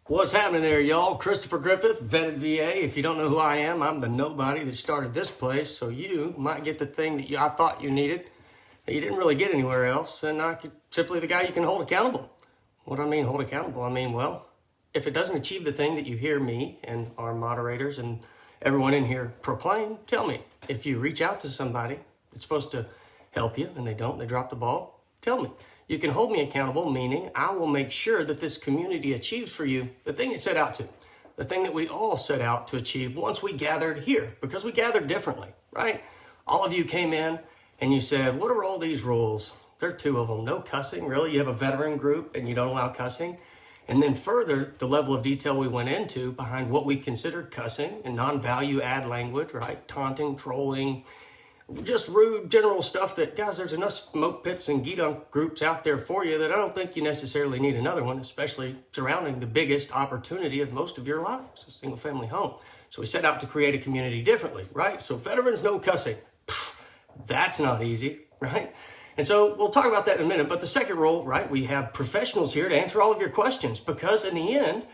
What's happening there, y'all? Christopher Griffith, Vetted VA. If you don't know who I am, I'm the nobody that started this place, so you might get the thing that I thought you needed that you didn't really get anywhere else, and I could simply the guy you can hold accountable. What do I mean hold accountable? I mean, well, if it doesn't achieve the thing that you hear me and our moderators and everyone in here proclaim, tell me. If you reach out to somebody that's supposed to help you and they don't, they drop the ball, tell me. You can hold me accountable, meaning I will make sure that this community achieves for you the thing it set out to, the thing that we all set out to achieve once we gathered here, because we gathered differently, right? All of you came in and you said, what are all these rules? There are two of them. No cussing, really? You have a veteran group and you don't allow cussing? And then further, the level of detail we went into behind what we considered cussing and non-value add language, right? Taunting, trolling, just rude general stuff that, guys, there's enough smoke pits and geek groups out there for you that I don't think you necessarily need another one, especially surrounding the biggest opportunity of most of your lives, a single family home. So we set out to create a community differently, right? So veterans, no cussing. That's not easy, right? And so we'll talk about that in a minute. But the second rule, right, we have professionals here to answer all of your questions, because in the end,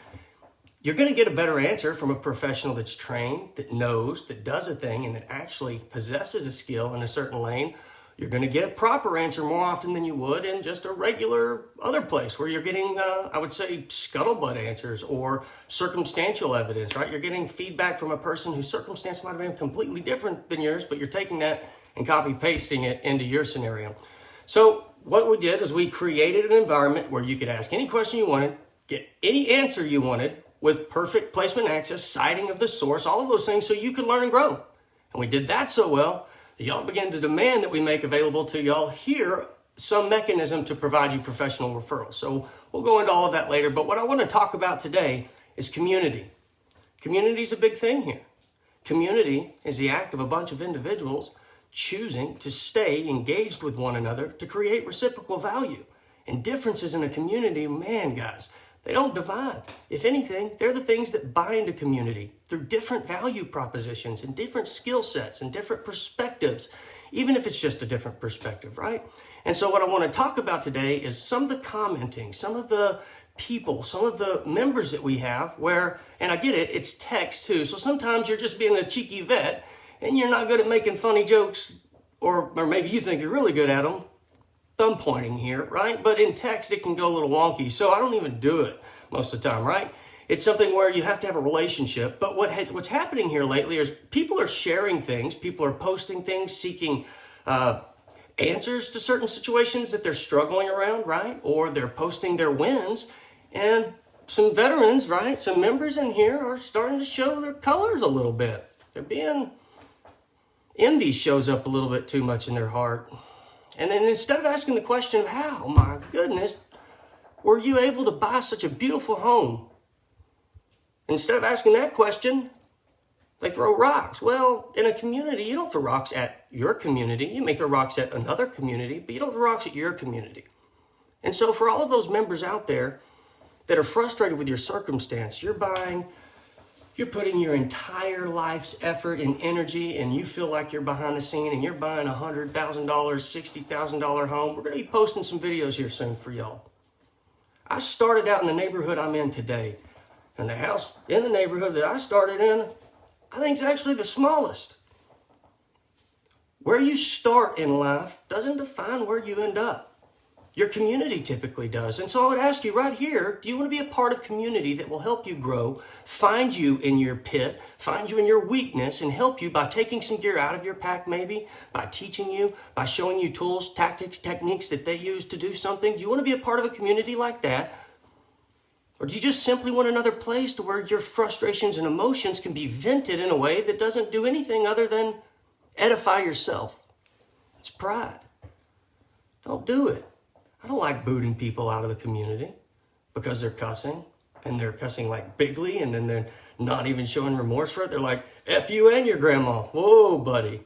you're going to get a better answer from a professional that's trained, that knows, that does a thing, and that actually possesses a skill in a certain lane. You're going to get a proper answer more often than you would in just a regular other place where you're getting, I would say, scuttlebutt answers or circumstantial evidence, right? You're getting feedback from a person whose circumstance might have been completely different than yours, but you're taking that and copy-pasting it into your scenario. So what we did is we created an environment where you could ask any question you wanted, get any answer you wanted, with perfect placement access, citing of the source, all of those things so you could learn and grow. And we did that so well that y'all began to demand that we make available to y'all here some mechanism to provide you professional referrals. So we'll go into all of that later, but what I want to talk about today is community. Community is a big thing here. Community is the act of a bunch of individuals choosing to stay engaged with one another to create reciprocal value. And differences in a community, man, guys, they don't divide. If anything, they're the things that bind a community through different value propositions and different skill sets and different perspectives, even if it's just a different perspective, right? And so what I want to talk about today is some of the commenting, some of the people, some of the members that we have where, and I get it, it's text too. So sometimes you're just being a cheeky vet and you're not good at making funny jokes, or maybe you think you're really good at them. Thumb pointing here, right? But in text, it can go a little wonky. So I don't even do it most of the time, right? It's something where you have to have a relationship. But what's happening here lately is people are sharing things. People are posting things, seeking answers to certain situations that they're struggling around, right? Or they're posting their wins. And some veterans, right? Some members in here are starting to show their colors a little bit. Envy shows up a little bit too much in their heart. And then instead of asking the question of how, my goodness, were you able to buy such a beautiful home? Instead of asking that question, they throw rocks. Well, in a community, you don't throw rocks at your community. You may throw rocks at another community, but you don't throw rocks at your community. And so for all of those members out there that are frustrated with your circumstance, you're putting your entire life's effort and energy, and you feel like you're behind the scene and you're buying a $100,000, $60,000 home. We're going to be posting some videos here soon for y'all. I started out in the neighborhood I'm in today. And the house in the neighborhood that I started in, I think is actually the smallest. Where you start in life doesn't define where you end up. Your community typically does. And so I would ask you right here, do you want to be a part of community that will help you grow, find you in your pit, find you in your weakness, and help you by taking some gear out of your pack maybe, by teaching you, by showing you tools, tactics, techniques that they use to do something? Do you want to be a part of a community like that? Or do you just simply want another place to where your frustrations and emotions can be vented in a way that doesn't do anything other than edify yourself? It's pride. Don't do it. I don't like booting people out of the community because they're cussing, and they're cussing like bigly, and then they're not even showing remorse for it. They're like, F you and your grandma. Whoa, buddy.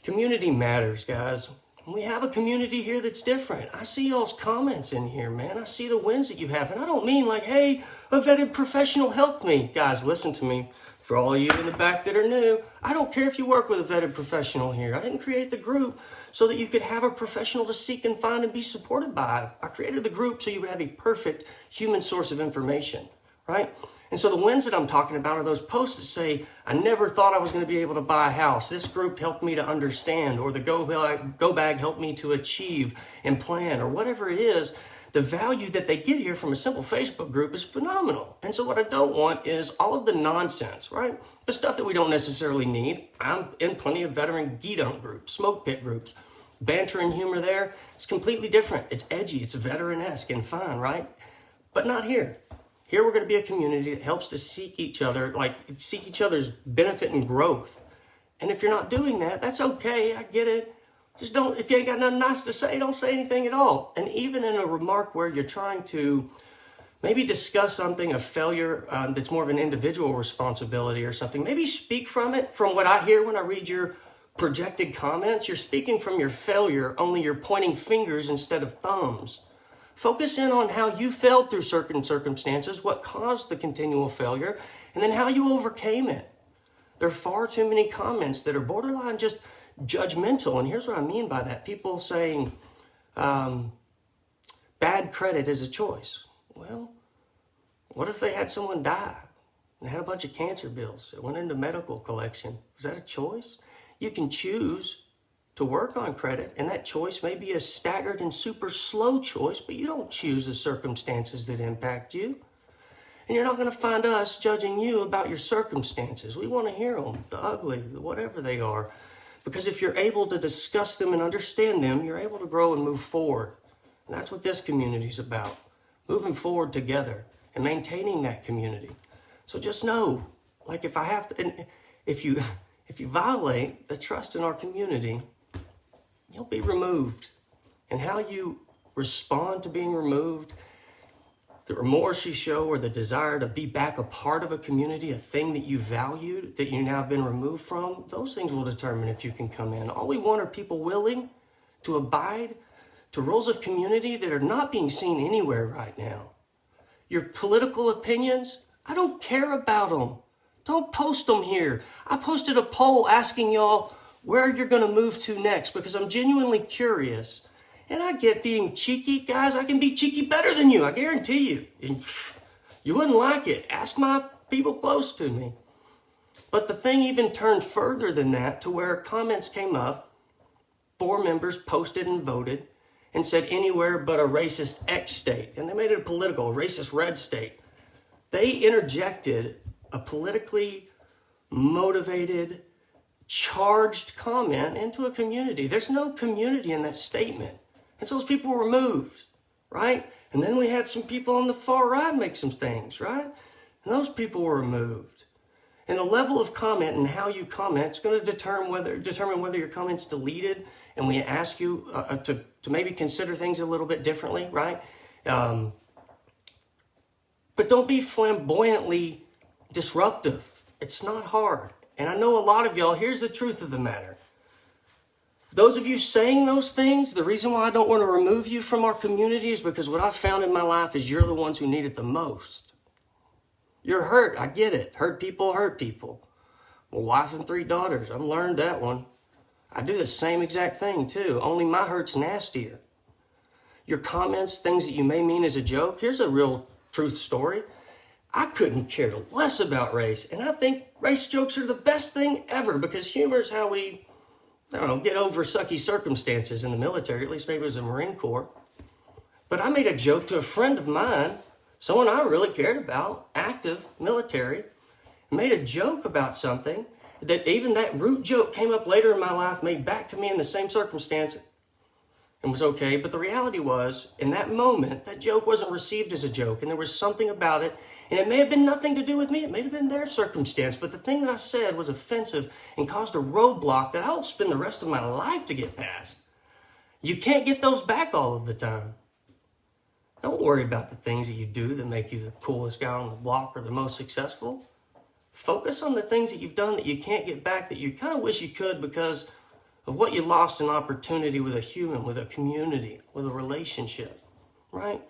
Community matters, guys. We have a community here that's different. I see y'all's comments in here, man. I see the wins that you have. And I don't mean like, hey, a vetted professional helped me. Guys, listen to me. For all of you in the back that are new, I don't care if you work with a vetted professional here. I didn't create the group so that you could have a professional to seek and find and be supported by. I created the group so you would have a perfect human source of information, right? And so the wins that I'm talking about are those posts that say, I never thought I was going to be able to buy a house. This group helped me to understand, or the Go Bag helped me to achieve and plan, or whatever it is. The value that they get here from a simple Facebook group is phenomenal. And so what I don't want is all of the nonsense, right? The stuff that we don't necessarily need. I'm in plenty of veteran geek-dunk groups, smoke pit groups. Banter and humor there, it's completely different. It's edgy, it's veteran-esque and fun, right? But not here. Here we're going to be a community that helps to seek each other's benefit and growth. And if you're not doing that, that's okay, I get it. Just don't, if you ain't got nothing nice to say, don't say anything at all. And even in a remark where you're trying to maybe discuss something, a failure that's more of an individual responsibility or something, maybe speak from it. From what I hear when I read your projected comments, you're speaking from your failure, only you're pointing fingers instead of thumbs. Focus in on how you failed through certain circumstances, what caused the continual failure, and then how you overcame it. There are far too many comments that are borderline just judgmental. And here's what I mean by that. People saying bad credit is a choice. Well, what if they had someone die and had a bunch of cancer bills that went into medical collection? Is that a choice? You can choose to work on credit, and that choice may be a staggered and super slow choice, but you don't choose the circumstances that impact you. And you're not going to find us judging you about your circumstances. We want to hear them, the ugly, the whatever they are. Because if you're able to discuss them and understand them, you're able to grow and move forward. And that's what this community is about. Moving forward together and maintaining that community. So just know, like if I have to, and if you violate the trust in our community, you'll be removed. And how you respond to being removed, the remorse you show or the desire to be back a part of a community, a thing that you valued, that you now have been removed from, those things will determine if you can come in. All we want are people willing to abide to rules of community that are not being seen anywhere right now. Your political opinions, I don't care about them. Don't post them here. I posted a poll asking y'all where you're going to move to next because I'm genuinely curious. And I get being cheeky. Guys, I can be cheeky better than you. I guarantee you. And you wouldn't like it. Ask my people close to me. But the thing even turned further than that to where comments came up. 4 members posted and voted and said anywhere but a racist X state. And they made it a political, a racist red state. They interjected a politically motivated, charged comment into a community. There's no community in that statement. And so those people were removed, right? And then we had some people on the far right make some things, right? And those people were removed. And the level of comment and how you comment is going to determine whether your comment's deleted. And we ask you to maybe consider things a little bit differently, right? But don't be flamboyantly disruptive. It's not hard. And I know a lot of y'all, here's the truth of the matter. Those of you saying those things, the reason why I don't want to remove you from our community is because what I've found in my life is you're the ones who need it the most. You're hurt. I get it. Hurt people hurt people. Well, wife and 3 daughters. I've learned that one. I do the same exact thing too, only my hurt's nastier. Your comments, things that you may mean as a joke, here's a real truth story. I couldn't care less about race, and I think race jokes are the best thing ever because humor is how we, get over sucky circumstances in the military, at least maybe it was the Marine Corps. But I made a joke to a friend of mine, someone I really cared about, active, military, made a joke about something that even that root joke came up later in my life, made back to me in the same circumstance and was okay. But the reality was, in that moment, that joke wasn't received as a joke, and there was something about it. And it may have been nothing to do with me. It may have been their circumstance. But the thing that I said was offensive and caused a roadblock that I'll spend the rest of my life to get past. You can't get those back all of the time. Don't worry about the things that you do that make you the coolest guy on the block or the most successful. Focus on the things that you've done that you can't get back, that you kind of wish you could because of what you lost in opportunity with a human, with a community, with a relationship, right?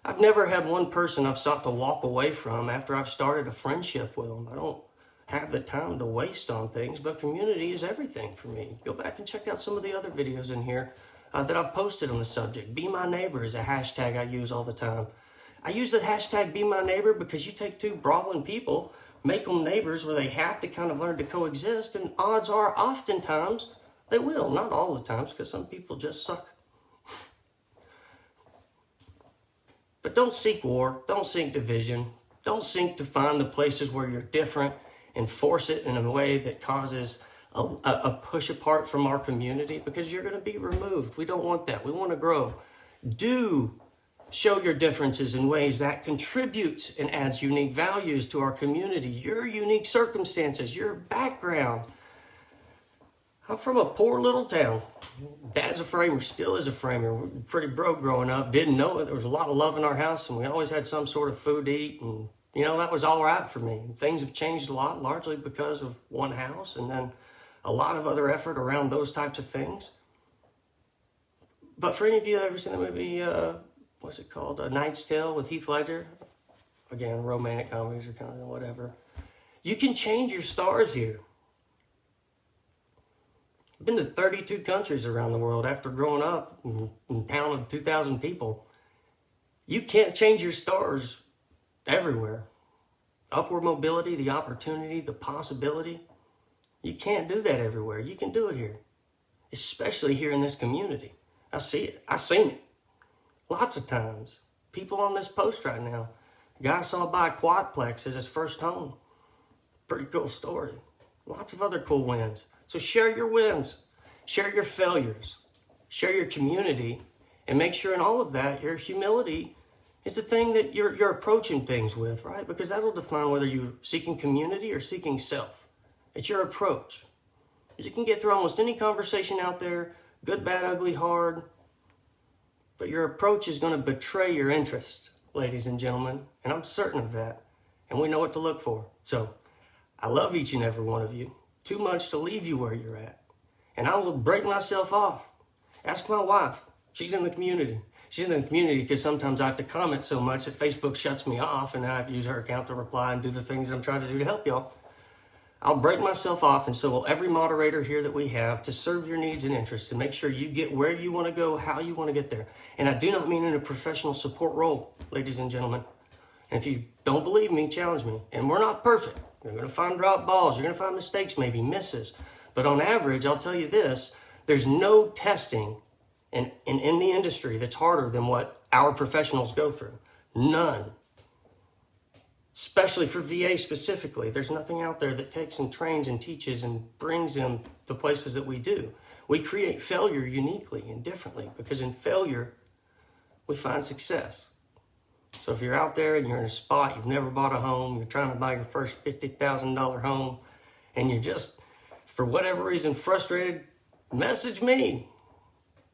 I've never had one person I've sought to walk away from after I've started a friendship with them. I don't have the time to waste on things, but community is everything for me. Go back and check out some of the other videos in here that I've posted on the subject. Be My Neighbor is a hashtag I use all the time. I use the hashtag Be My Neighbor because you take two brawling people, make them neighbors where they have to kind of learn to coexist, and odds are oftentimes they will. Not all the times, because some people just suck. But don't seek war, don't seek division, don't seek to find the places where you're different and force it in a way that causes a push apart from our community, because you're going to be removed. We don't want that. We want to grow. Do show your differences in ways that contributes and adds unique values to our community, your unique circumstances, your background. I'm from a poor little town. Dad's a framer, still is a framer. We're pretty broke growing up. Didn't know it. There was a lot of love in our house, and we always had some sort of food to eat. And, that was all right for me. Things have changed a lot, largely because of one house and then a lot of other effort around those types of things. But for any of you that ever seen the movie, what's it called? A Knight's Tale with Heath Ledger? Again, romantic comedies or kind of whatever. You can change your stars here. I've been to 32 countries around the world after growing up in a town of 2,000 people. You can't change your stars everywhere. Upward mobility, the opportunity, the possibility. You can't do that everywhere. You can do it here, especially here in this community. I see it. I've seen it lots of times. People on this post right now. A guy saw buy a quadplex as his first home. Pretty cool story. Lots of other cool wins. So share your wins, share your failures, share your community, and make sure in all of that, your humility is the thing that you're approaching things with, right? Because that'll define whether you're seeking community or seeking self. It's your approach. You can get through almost any conversation out there, good, bad, ugly, hard, but your approach is going to betray your interest, ladies and gentlemen, and I'm certain of that, and we know what to look for. So I love each and every one of you. Too much to leave you where you're at. And I will break myself off. Ask my wife. She's in the community. She's in the community because sometimes I have to comment so much that Facebook shuts me off, and I have to use her account to reply and do the things I'm trying to do to help y'all. I'll break myself off, and so will every moderator here that we have, to serve your needs and interests and make sure you get where you want to go, how you want to get there. And I do not mean in a professional support role, ladies and gentlemen. And if you don't believe me, challenge me. And we're not perfect. You're going to find drop balls. You're going to find mistakes, maybe misses. But on average, I'll tell you this, there's no testing in the industry that's harder than what our professionals go through. None. Especially for VA specifically. There's nothing out there that takes and trains and teaches and brings them to places that we do. We create failure uniquely and differently, because in failure, we find success. So if you're out there and you're in a spot, you've never bought a home, you're trying to buy your first $50,000 home, and you're just, for whatever reason, frustrated, message me.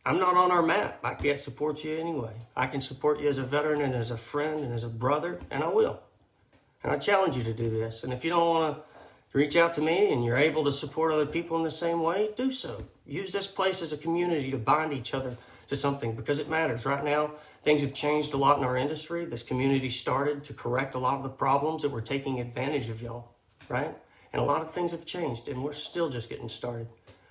I'm not on our map. I can't support you anyway. I can support you as a veteran and as a friend and as a brother, and I will. And I challenge you to do this. And if you don't want to reach out to me and you're able to support other people in the same way, do so. Use this place as a community to bind each other to something, because it matters. Right now, things have changed a lot in our industry. This community started to correct a lot of the problems that were taking advantage of y'all, right? And a lot of things have changed, and we're still just getting started.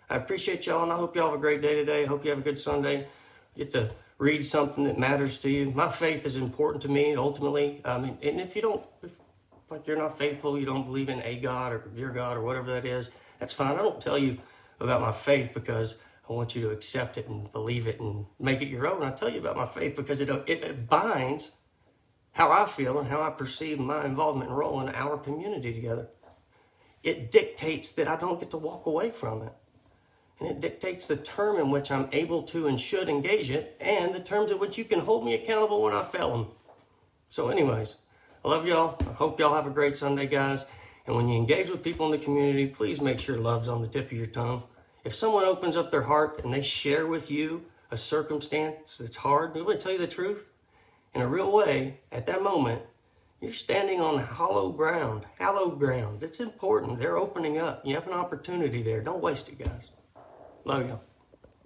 I appreciate y'all, and I hope y'all have a great day today. I hope you have a good Sunday. Get to read something that matters to you. My faith is important to me, ultimately. And if you don't, if you're not faithful, you don't believe in a God or your God or whatever that is, that's fine. I don't tell you about my faith because I want you to accept it and believe it and make it your own. I tell you about my faith because it binds how I feel and how I perceive my involvement and role in our community together. It dictates that I don't get to walk away from it. And it dictates the term in which I'm able to and should engage it, and the terms in which you can hold me accountable when I fail them. So anyways, I love y'all. I hope y'all have a great Sunday, guys. And when you engage with people in the community, please make sure love's on the tip of your tongue. If someone opens up their heart and they share with you a circumstance that's hard, they're going to tell you the truth in a real way. At that moment, you're standing on hallowed ground. It's important. They're opening up. You have an opportunity there. Don't waste it, guys. Love you.